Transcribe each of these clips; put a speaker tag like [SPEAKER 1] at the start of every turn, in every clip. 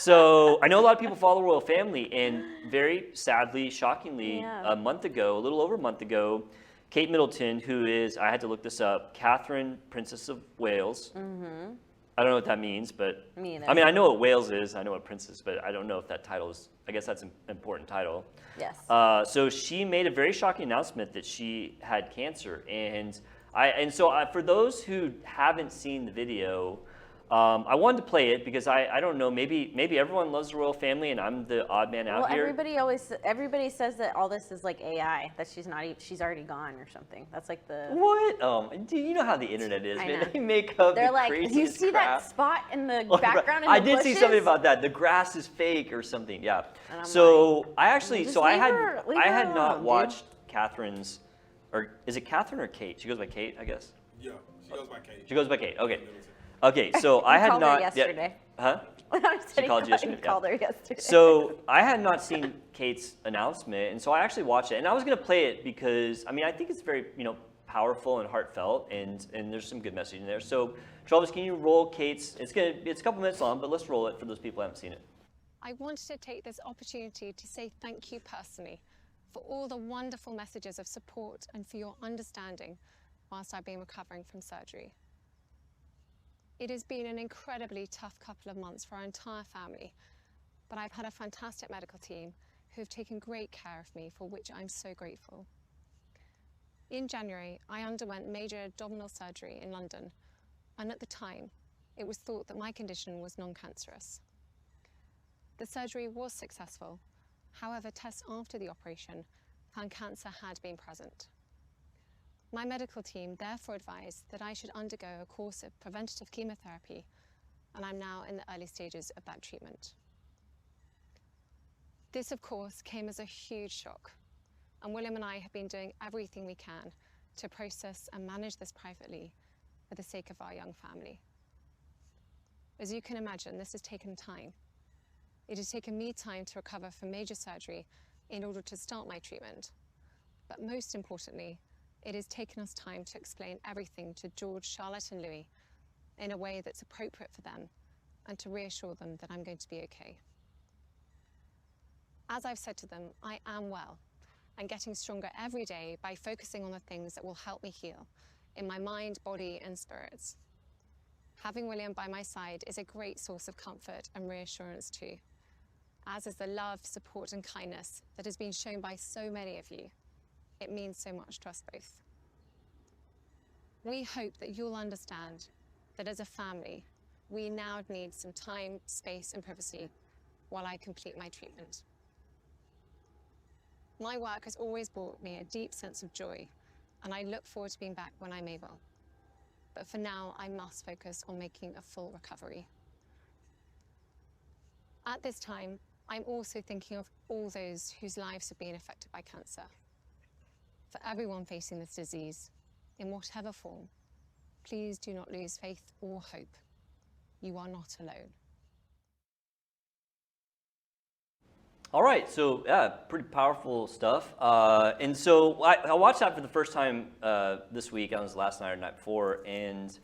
[SPEAKER 1] So I know a lot of people follow the royal family, and very sadly, shockingly,
[SPEAKER 2] Yeah.
[SPEAKER 1] a little over a month ago, Kate Middleton, who is, I had to look this up, Catherine, Princess of Wales. Mm-hmm. I don't know what that means, but
[SPEAKER 2] Me either.
[SPEAKER 1] I mean, I know what Wales is, I know what Princess, but I don't know if that title is, I guess that's an important title.
[SPEAKER 2] Yes.
[SPEAKER 1] So she made a very shocking announcement that she had cancer, and so for those who haven't seen the video, I wanted to play it because I don't know, maybe everyone loves the royal family and I'm the odd man out here.
[SPEAKER 2] Everybody says that all this is like AI, that she's already gone or something. That's like the.
[SPEAKER 1] What? Do you know how the internet is,
[SPEAKER 2] I
[SPEAKER 1] man?
[SPEAKER 2] know.
[SPEAKER 1] They make up
[SPEAKER 2] They're
[SPEAKER 1] the
[SPEAKER 2] like,
[SPEAKER 1] craziest
[SPEAKER 2] you see
[SPEAKER 1] crap.
[SPEAKER 2] that spot in the
[SPEAKER 1] Oh,
[SPEAKER 2] background in
[SPEAKER 1] I
[SPEAKER 2] the
[SPEAKER 1] did
[SPEAKER 2] bushes?
[SPEAKER 1] see something about that. The grass is fake or something. Yeah.
[SPEAKER 2] And I'm
[SPEAKER 1] So
[SPEAKER 2] like,
[SPEAKER 1] I actually,
[SPEAKER 2] just
[SPEAKER 1] so I
[SPEAKER 2] leave
[SPEAKER 1] had
[SPEAKER 2] her- leave
[SPEAKER 1] I
[SPEAKER 2] her
[SPEAKER 1] had not
[SPEAKER 2] alone, dude.
[SPEAKER 1] watched Catherine's, or is it Catherine or Kate? She goes by Kate, I guess.
[SPEAKER 3] Yeah, she goes by Kate.
[SPEAKER 1] She goes by Kate. Okay. Okay. So I
[SPEAKER 2] You
[SPEAKER 1] had
[SPEAKER 2] called her
[SPEAKER 1] not.
[SPEAKER 2] yesterday.
[SPEAKER 1] Huh?
[SPEAKER 2] I said
[SPEAKER 1] She called you yesterday,
[SPEAKER 2] He
[SPEAKER 1] yeah.
[SPEAKER 2] called her yesterday.
[SPEAKER 1] So I had not seen Kate's announcement, and so I actually watched it, and I was going to play it because I mean I think it's very powerful and heartfelt, and there's some good message in there. So Travis, can you roll Kate's? It's a couple minutes long, but let's roll it for those people who haven't seen it.
[SPEAKER 4] I wanted to take this opportunity to say thank you personally for all the wonderful messages of support and for your understanding whilst I've been recovering from surgery. It has been an incredibly tough couple of months for our entire family, but I've had a fantastic medical team who have taken great care of me, for which I'm so grateful. In January, I underwent major abdominal surgery in London, and at the time, it was thought that my condition was non-cancerous. The surgery was successful. However, tests after the operation found cancer had been present. My medical team therefore advised that I should undergo a course of preventative chemotherapy, and I'm now in the early stages of that treatment. This, of course, came as a huge shock, and William and I have been doing everything we can to process and manage this privately for the sake of our young family. As you can imagine, this has taken time. It has taken me time to recover from major surgery in order to start my treatment. But most importantly, it has taken us time to explain everything to George, Charlotte and Louis in a way that's appropriate for them and to reassure them that I'm going to be okay. As I've said to them, I am well and getting stronger every day by focusing on the things that will help me heal in my mind, body and spirits. Having William by my side is a great source of comfort and reassurance too, as is the love, support and kindness that has been shown by so many of you. It means so much to us both. We hope that you'll understand that as a family, we now need some time, space and privacy while I complete my treatment. My work has always brought me a deep sense of joy, and I look forward to being back when I'm able. But for now, I must focus on making a full recovery. At this time, I'm also thinking of all those whose lives have been affected by cancer. For everyone facing this disease, in whatever form, please do not lose faith or hope. You are not alone.
[SPEAKER 1] All right, so yeah, pretty powerful stuff. And so I watched that for the first time this week. I was last night or the night before, and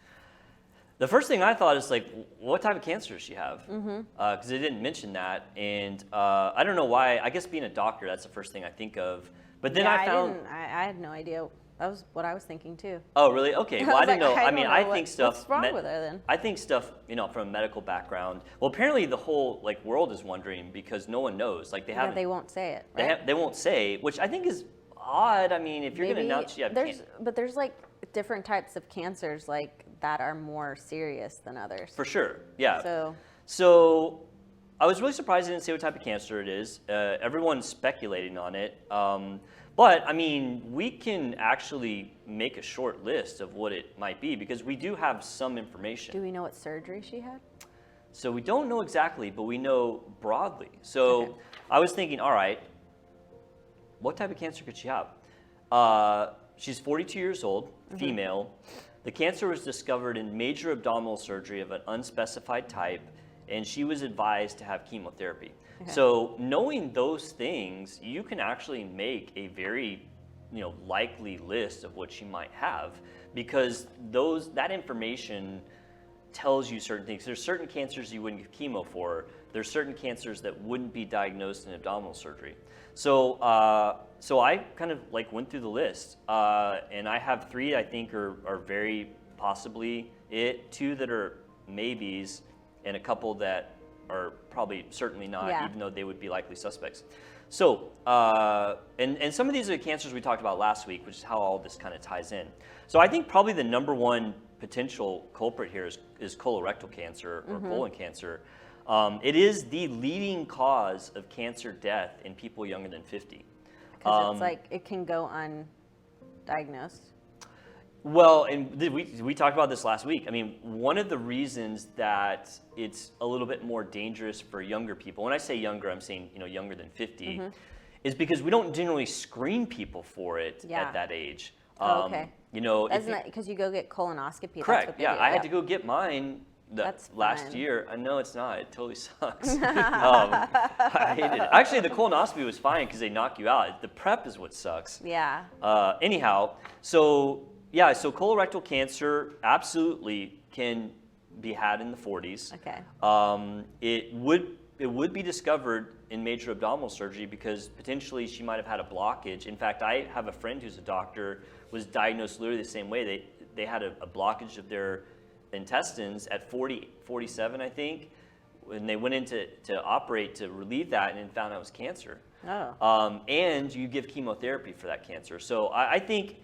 [SPEAKER 1] the first thing I thought is like, what type of cancer does she have? Because they didn't mention that, and I don't know why. I guess being a doctor, that's the first thing I think of. But then I found
[SPEAKER 2] I had no idea. That was what I was thinking too.
[SPEAKER 1] Oh, really? Okay. Well, I didn't know. I mean, I think stuff.
[SPEAKER 2] What's wrong with her then?
[SPEAKER 1] I think stuff, from a medical background. Well, apparently the whole world is wondering because no one knows. Like they haven't.
[SPEAKER 2] They won't say it. Right?
[SPEAKER 1] They won't say, which I think is odd. I mean, if you're going to announce you have cancer.
[SPEAKER 2] But there's like different types of cancers like that are more serious than others.
[SPEAKER 1] For sure. Yeah.
[SPEAKER 2] So
[SPEAKER 1] I was really surprised they didn't say what type of cancer it is. Everyone's speculating on it. But, I mean, we can actually make a short list of what it might be because we do have some information.
[SPEAKER 2] Do we know what surgery she had?
[SPEAKER 1] So we don't know exactly, but we know broadly. So
[SPEAKER 2] Okay.
[SPEAKER 1] I was thinking, all right, what type of cancer could she have? She's 42 years old, female. The cancer was discovered in major abdominal surgery of an unspecified type, and she was advised to have chemotherapy. Okay. So knowing those things, you can actually make a very, likely list of what she might have, because that information tells you certain things. There's certain cancers you wouldn't give chemo for. There's certain cancers that wouldn't be diagnosed in abdominal surgery. So I kind of like went through the list, and I have 3 I think are very possibly it, 2 that are maybes, and a couple that are probably certainly not, even though they would be likely suspects. So, and some of these are the cancers we talked about last week, which is how all this kind of ties in. So I think probably the number one potential culprit here is colorectal cancer or colon cancer. It is the leading cause of cancer death in people younger than 50.
[SPEAKER 2] Because it's like it can go undiagnosed.
[SPEAKER 1] Well, and we talked about this last week. I mean, one of the reasons that it's a little bit more dangerous for younger people, when I say younger, I'm saying younger than 50, is because we don't generally screen people for it at that age.
[SPEAKER 2] Okay.
[SPEAKER 1] Isn't
[SPEAKER 2] that because you go get colonoscopy?
[SPEAKER 1] Correct.
[SPEAKER 2] That's what they
[SPEAKER 1] Yeah,
[SPEAKER 2] do.
[SPEAKER 1] I had to go get mine last
[SPEAKER 2] fun.
[SPEAKER 1] year. I know it's not. It totally sucks. I hated it. Actually, the colonoscopy was fine because they knock you out. The prep is what sucks.
[SPEAKER 2] Yeah.
[SPEAKER 1] Anyhow, so colorectal cancer absolutely can be had in the 40s.
[SPEAKER 2] Okay.
[SPEAKER 1] It would be discovered in major abdominal surgery because potentially she might have had a blockage. In fact, I have a friend who's a doctor, was diagnosed literally the same way. They had a blockage of their intestines at 47, I think, when they went in to operate to relieve that, and then found out it was cancer.
[SPEAKER 2] Oh.
[SPEAKER 1] And you give chemotherapy for that cancer. So I think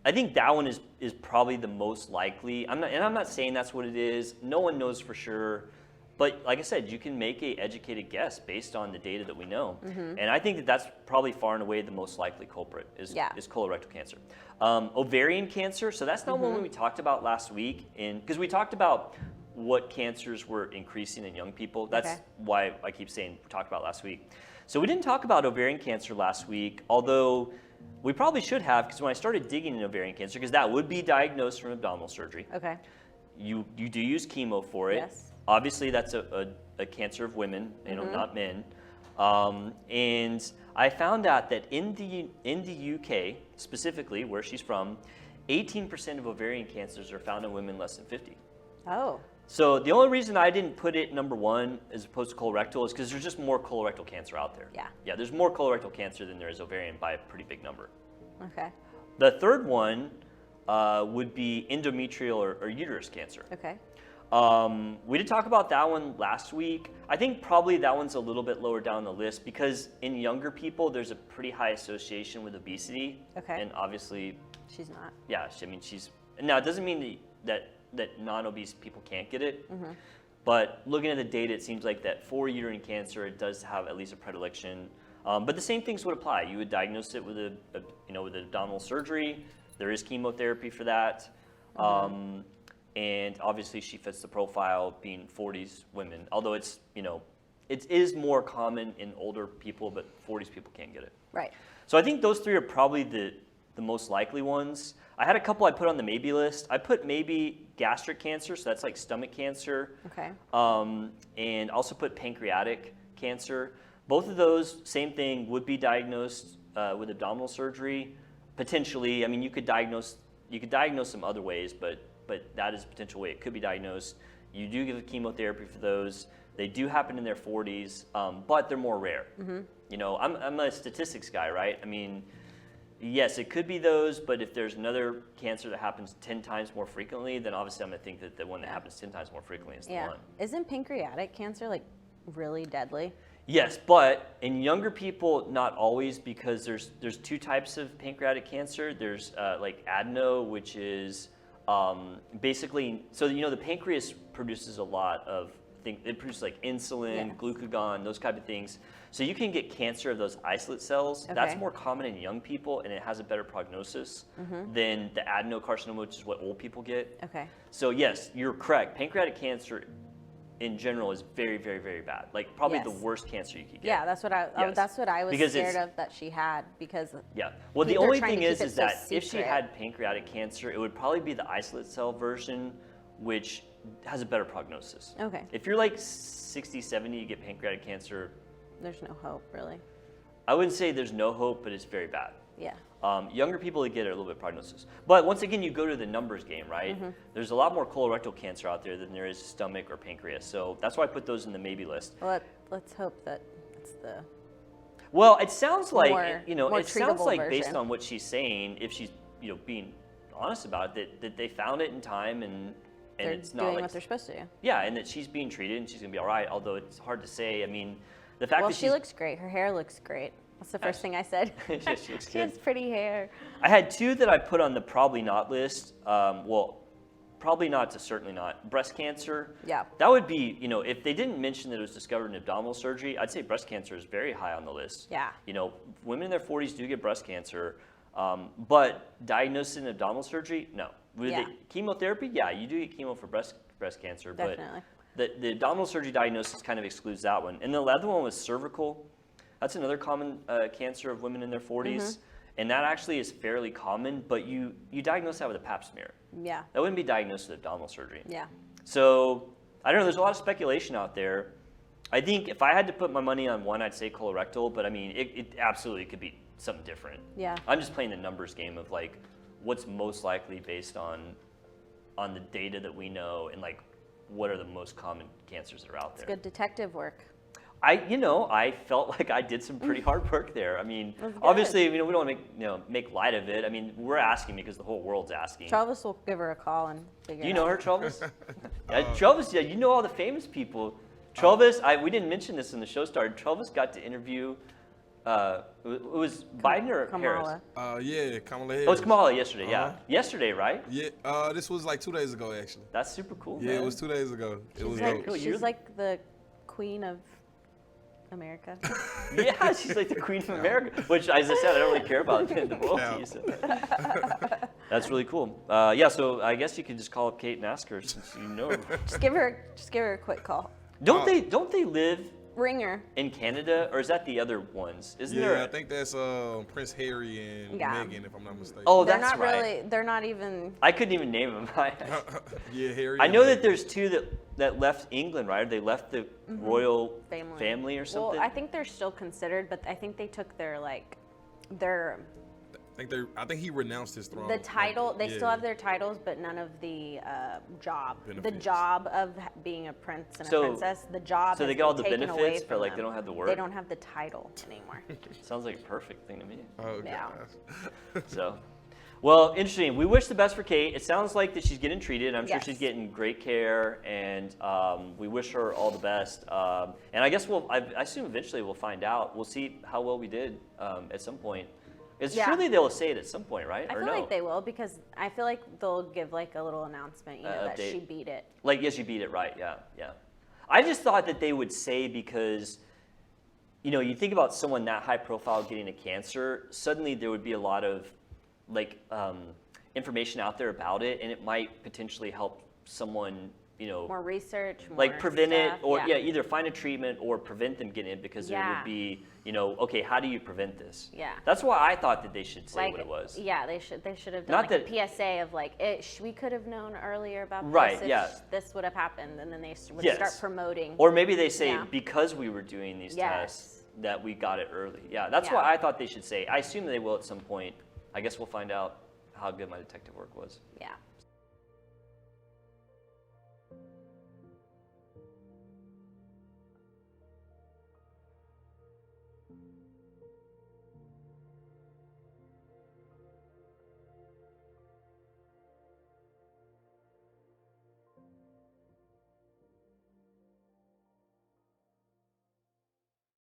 [SPEAKER 1] that one is probably the most likely. I'm not saying that's what it is. No one knows for sure. But like I said, you can make an educated guess based on the data that we know. And I think that's probably far and away the most likely culprit is colorectal cancer. Ovarian cancer, so that's not one we talked about last week, because we talked about what cancers were increasing in young people. That's why I keep saying we talked about last week. So we didn't talk about ovarian cancer last week, although we probably should have, because when I started digging in ovarian cancer, because that would be diagnosed from abdominal surgery.
[SPEAKER 2] Okay.
[SPEAKER 1] You do use chemo for it.
[SPEAKER 2] Yes.
[SPEAKER 1] Obviously, that's a cancer of women, not men. And I found out that in the UK, specifically where she's from, 18% of ovarian cancers are found in women less than 50.
[SPEAKER 2] Oh.
[SPEAKER 1] So the only reason I didn't put it number 1 as opposed to colorectal is because there's just more colorectal cancer out there.
[SPEAKER 2] Yeah.
[SPEAKER 1] Yeah, there's more colorectal cancer than there is ovarian by a pretty big number.
[SPEAKER 2] Okay.
[SPEAKER 1] The third one would be endometrial or uterus cancer.
[SPEAKER 2] Okay.
[SPEAKER 1] We did talk about that one last week. I think probably that one's a little bit lower down the list because in younger people, there's a pretty high association with obesity.
[SPEAKER 2] Okay.
[SPEAKER 1] And obviously,
[SPEAKER 2] she's not.
[SPEAKER 1] Yeah, now it doesn't mean that non-obese people can't get it. But looking at the data, it seems like that for uterine cancer, it does have at least a predilection. But the same things would apply. You would diagnose it with with abdominal surgery. There is chemotherapy for that. And obviously she fits the profile being 40s women, although it is more common in older people, but 40s people can't get it.
[SPEAKER 2] Right.
[SPEAKER 1] So I think those 3 are probably the most likely ones. I had a couple I put on the maybe list. I put maybe gastric cancer, so that's like stomach cancer.
[SPEAKER 2] Okay.
[SPEAKER 1] And also put pancreatic cancer. Both of those, same thing, would be diagnosed with abdominal surgery. Potentially, I mean, you could diagnose some other ways, but that is a potential way it could be diagnosed. You do give chemotherapy for those. They do happen in their 40s, but they're more rare. I'm a statistics guy, right? I mean, yes, it could be those, but if there's another cancer that happens 10 times more frequently, then obviously I'm going to think that the one that happens 10 times more frequently is the one.
[SPEAKER 2] Isn't pancreatic cancer like really deadly?
[SPEAKER 1] Yes, but in younger people, not always, because there's 2 types of pancreatic cancer. There's like adeno, which is basically, so the pancreas produces a lot of things. It produces like insulin, glucagon, those type of things. So you can get cancer of those isolate cells. That's more common in young people, and it has a better prognosis than the adenocarcinoma, which is what old people get.
[SPEAKER 2] Okay.
[SPEAKER 1] So yes, you're correct. Pancreatic cancer in general is very, very, very bad. Like probably the worst cancer you could get.
[SPEAKER 2] Yeah, that's what I was scared of that she had because.
[SPEAKER 1] Yeah. Well, the only thing is that if she had pancreatic cancer, it would probably be the isolate cell version, which has a better prognosis.
[SPEAKER 2] Okay.
[SPEAKER 1] If you're like 60, 70, you get pancreatic cancer.
[SPEAKER 2] There's no hope, really.
[SPEAKER 1] I wouldn't say there's no hope, but it's very bad.
[SPEAKER 2] Yeah.
[SPEAKER 1] Younger people that get it, a little bit of prognosis. But once again, you go to the numbers game, right? There's a lot more colorectal cancer out there than there is stomach or pancreas. So that's why I put those in the maybe list.
[SPEAKER 2] Well, let's hope that it's the
[SPEAKER 1] Well, it sounds like,
[SPEAKER 2] more
[SPEAKER 1] it sounds
[SPEAKER 2] treatable
[SPEAKER 1] like based
[SPEAKER 2] version.
[SPEAKER 1] on what she's saying, if she's, being honest about it, that they found it in time and
[SPEAKER 2] they're
[SPEAKER 1] it's not
[SPEAKER 2] doing
[SPEAKER 1] like,
[SPEAKER 2] what they're supposed to do.
[SPEAKER 1] yeah, and that she's being treated and she's going to be all right, although it's hard to say. I mean, the fact
[SPEAKER 2] Well,
[SPEAKER 1] that
[SPEAKER 2] she looks great. Her hair looks great. That's the first thing I said.
[SPEAKER 1] Yeah, she looks
[SPEAKER 2] She has
[SPEAKER 1] good.
[SPEAKER 2] pretty hair.
[SPEAKER 1] I had two that I put on the probably not list. Well, probably not to certainly not. Breast cancer.
[SPEAKER 2] Yeah.
[SPEAKER 1] That would be, if they didn't mention that it was discovered in abdominal surgery, I'd say breast cancer is very high on the list.
[SPEAKER 2] Yeah.
[SPEAKER 1] Women in their 40s do get breast cancer, but diagnosed in abdominal surgery, no. Chemotherapy, yeah, you do get chemo for breast cancer,
[SPEAKER 2] Definitely.
[SPEAKER 1] but the abdominal surgery diagnosis kind of excludes that one. And the other one was cervical. That's another common cancer of women in their 40s. And that actually is fairly common, but you diagnose that with a pap smear.
[SPEAKER 2] Yeah.
[SPEAKER 1] That wouldn't be diagnosed with abdominal surgery.
[SPEAKER 2] Yeah.
[SPEAKER 1] So, I don't know, there's a lot of speculation out there. I think if I had to put my money on one, I'd say colorectal, but I mean, it absolutely could be something different.
[SPEAKER 2] Yeah.
[SPEAKER 1] I'm just playing the numbers game of like, what's most likely based on the data that we know and like, what are the most common cancers that are out there.
[SPEAKER 2] Good detective work.
[SPEAKER 1] I felt like I did some pretty hard work there. I mean, obviously, we don't want to make light of it. I mean, we're asking because the whole world's asking.
[SPEAKER 2] Travis will give her a call and figure it out.
[SPEAKER 1] You know her, Travis? Travis, you know all the famous people. Travis, we didn't mention this when the show started. Travis got to interview, it was Biden or
[SPEAKER 2] Kamala.
[SPEAKER 1] Harris?
[SPEAKER 3] Yeah, Kamala Harris.
[SPEAKER 1] Oh, it's Kamala yesterday, yeah. Yesterday, right?
[SPEAKER 3] Yeah, this was like 2 days ago, actually.
[SPEAKER 1] That's super cool,
[SPEAKER 3] Yeah,
[SPEAKER 1] man.
[SPEAKER 3] it was 2 days ago. It was
[SPEAKER 2] Like,
[SPEAKER 3] dope.
[SPEAKER 2] she's like the queen of America.
[SPEAKER 1] Yeah, she's like the Queen of America, which, as I said, I don't really care about the royalty. So. That's really cool. So I guess you could just call up Kate and ask her since you know her.
[SPEAKER 2] Just give her a quick call.
[SPEAKER 1] Don't they live
[SPEAKER 2] Ring her.
[SPEAKER 1] in Canada, or is that the other ones? Isn't
[SPEAKER 3] Yeah,
[SPEAKER 1] there?
[SPEAKER 3] I think that's Prince Harry and
[SPEAKER 2] Yeah.
[SPEAKER 3] Meghan, if I'm not mistaken.
[SPEAKER 1] Oh,
[SPEAKER 2] They're
[SPEAKER 1] that's
[SPEAKER 2] not
[SPEAKER 1] right.
[SPEAKER 2] really. They're not even.
[SPEAKER 1] I couldn't even name them.
[SPEAKER 3] Yeah, Harry.
[SPEAKER 1] I
[SPEAKER 3] and
[SPEAKER 1] know that
[SPEAKER 3] Meghan.
[SPEAKER 1] there's two that left England, right? They left the royal family or something.
[SPEAKER 2] Well, I think they're still considered, but I think they took their
[SPEAKER 3] I think he renounced his throne.
[SPEAKER 2] the title. They
[SPEAKER 3] Yeah.
[SPEAKER 2] still have their titles, but none of the job. The
[SPEAKER 3] Benefits.
[SPEAKER 2] job of being a prince and
[SPEAKER 1] So-
[SPEAKER 2] a princess. The job.
[SPEAKER 1] so they
[SPEAKER 2] has
[SPEAKER 1] get all
[SPEAKER 2] been
[SPEAKER 1] the
[SPEAKER 2] taken away
[SPEAKER 1] benefits, but
[SPEAKER 2] from
[SPEAKER 1] like
[SPEAKER 2] them.
[SPEAKER 1] they don't have the
[SPEAKER 2] They
[SPEAKER 1] work.
[SPEAKER 2] don't have the title anymore.
[SPEAKER 1] Sounds like a perfect thing to me.
[SPEAKER 3] Oh,
[SPEAKER 2] Yeah.
[SPEAKER 3] gosh.
[SPEAKER 1] So, well, interesting. We wish the best for Kate. It sounds like that she's getting treated. I'm sure
[SPEAKER 2] Yes.
[SPEAKER 1] she's getting great care, and we wish her all the best. And I guess I assume eventually we'll find out. We'll see how well we did at some point.
[SPEAKER 2] Yeah.
[SPEAKER 1] Surely they'll say it at some point, right?
[SPEAKER 2] I
[SPEAKER 1] or
[SPEAKER 2] feel
[SPEAKER 1] no?
[SPEAKER 2] like they will because I feel like they'll give like a little announcement, that
[SPEAKER 1] update.
[SPEAKER 2] she beat it.
[SPEAKER 1] Like, yes, you beat it, right? Yeah. I just thought that they would say because, you think about someone that high profile getting a cancer, suddenly there would be a lot of like information out there about it, and it might potentially help someone,
[SPEAKER 2] More research, more
[SPEAKER 1] like prevent it,
[SPEAKER 2] stuff,
[SPEAKER 1] or either find a treatment or prevent them getting it because there
[SPEAKER 2] Yeah.
[SPEAKER 1] would be, okay, how do you prevent this?
[SPEAKER 2] Yeah.
[SPEAKER 1] That's why I thought that they should say
[SPEAKER 2] like,
[SPEAKER 1] what it was.
[SPEAKER 2] Yeah, they should have done
[SPEAKER 1] Not
[SPEAKER 2] like a PSA of like we could have known earlier about
[SPEAKER 1] Right,
[SPEAKER 2] this if
[SPEAKER 1] yeah.
[SPEAKER 2] this would have happened, and then they would
[SPEAKER 1] Yes.
[SPEAKER 2] start promoting.
[SPEAKER 1] Or maybe they say
[SPEAKER 2] Yeah.
[SPEAKER 1] because we were doing these
[SPEAKER 2] Yes.
[SPEAKER 1] tests that we got it early. Yeah, that's
[SPEAKER 2] Yeah.
[SPEAKER 1] what I thought they should say. I assume they will at some point. I guess we'll find out how good my detective work was.
[SPEAKER 2] Yeah.